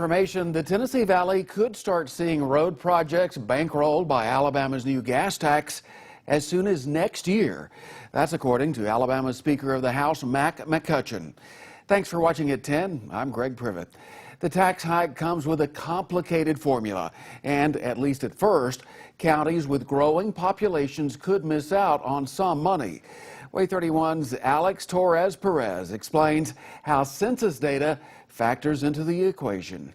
information, the Tennessee Valley could start seeing road projects bankrolled by Alabama's new gas tax as soon as next year. That's according to Alabama's Speaker of the House, Mac McCutcheon. Thanks for watching at 10. I'm Greg Privet. The tax hike comes with a complicated formula, and at least at first, counties with growing populations could miss out on some money. Way 31's Alex Torres Perez explains how census data factors into the equation.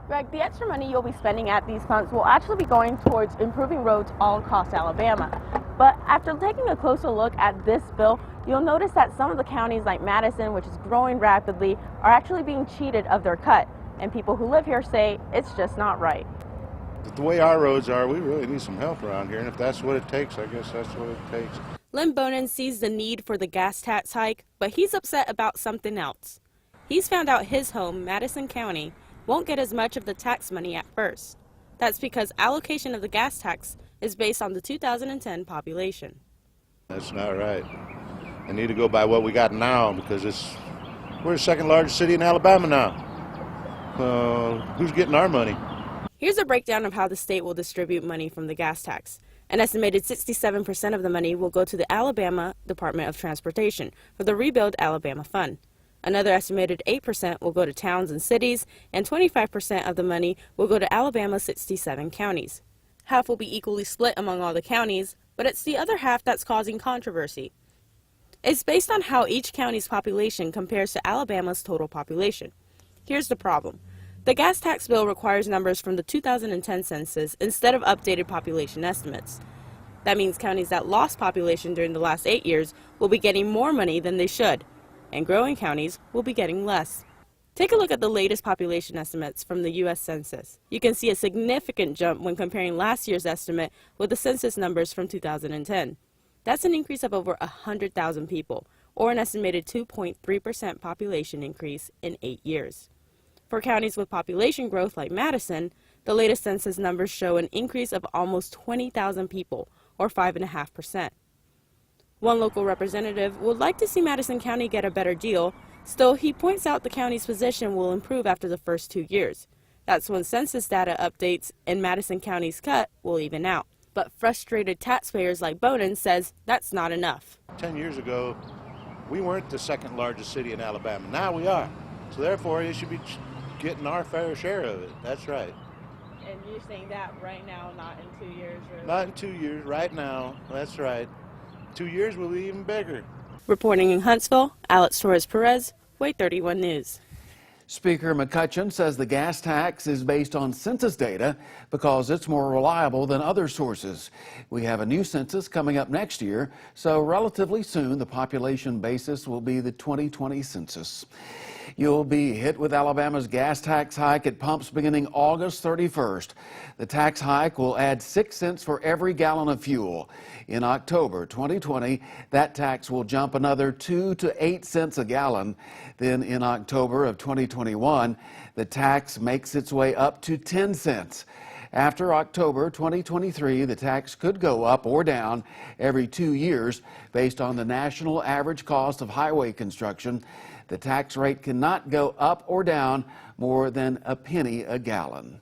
Greg, the extra money you'll be spending at these pumps will actually be going towards improving roads all across Alabama. But after taking a closer look at this bill, you'll notice that some of the counties like Madison, which is growing rapidly, are actually being cheated of their cut. And people who live here say it's just not right. The way our roads are, we really need some help around here. And if that's what it takes, I guess that's what it takes. Lynn Bonin sees the need for the gas tax hike, but he's upset about something else. He's found out his home, Madison County, won't get as much of the tax money at first. That's because allocation of the gas tax is based on the 2010 population. That's not right. I need to go by what we got now because we're the second largest city in Alabama now. Who's getting our money? Here's a breakdown of how the state will distribute money from the gas tax. An estimated 67% of the money will go to the Alabama Department of Transportation for the Rebuild Alabama Fund. Another estimated 8% will go to towns and cities, and 25% of the money will go to Alabama's 67 counties. Half will be equally split among all the counties, but it's the other half that's causing controversy. It's based on how each county's population compares to Alabama's total population. Here's the problem. The gas tax bill requires numbers from the 2010 census instead of updated population estimates. That means counties that lost population during the last 8 years will be getting more money than they should, and growing counties will be getting less. Take a look at the latest population estimates from the US Census. You can see a significant jump when comparing last year's estimate with the census numbers from 2010. That's an increase of over 100,000 people, or an estimated 2.3% population increase in 8 years. For counties with population growth like Madison, the latest census numbers show an increase of almost 20,000 people, or 5.5%. One local representative would like to see Madison County get a better deal. Still, he points out the county's position will improve after the first 2 years. That's when census data updates and Madison County's cut will even out. But frustrated taxpayers like Bonin says that's not enough. 10 years ago, we weren't the second largest city in Alabama. Now we are. So therefore, you should be getting our fair share of it. That's right. And you're saying that right now, not in 2 years? Really? Not in 2 years, right now. That's right. 2 years will be even bigger. Reporting in Huntsville, Alex Torres Perez, Way 31 News. Speaker McCutcheon says the gas tax is based on census data because it's more reliable than other sources. We have a new census coming up next year, so relatively soon the population basis will be the 2020 census. You'll be hit with Alabama's gas tax hike at pumps beginning August 31st. The tax hike will add 6 cents for every gallon of fuel. In October 2020, that tax will jump another 2 to 8 cents a gallon. Then in October of 2021, the tax makes its way up to 10 cents. After October 2023, the tax could go up or down every 2 years based on the national average cost of highway construction. The tax rate cannot go up or down more than a penny a gallon.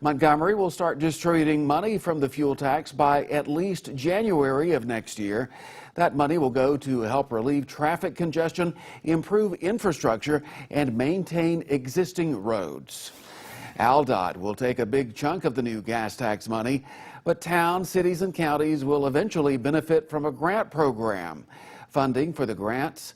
Montgomery will start distributing money from the fuel tax by at least January of next year. That money will go to help relieve traffic congestion, improve infrastructure, and maintain existing roads. AlDOT will take a big chunk of the new gas tax money, but towns, cities, and counties will eventually benefit from a grant program. Funding for the grants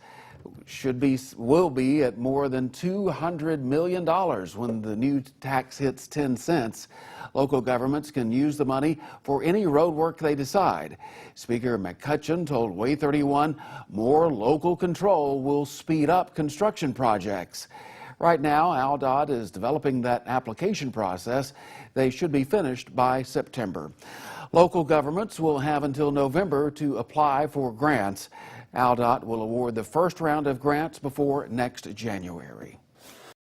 will be at more than $200 million when the new tax hits 10 cents. Local governments can use the money for any road work they decide. Speaker McCutcheon told Way 31 more local control will speed up construction projects. Right now, AlDOT is developing that application process. They should be finished by September. Local governments will have until November to apply for grants. AlDOT will award the first round of grants before next January.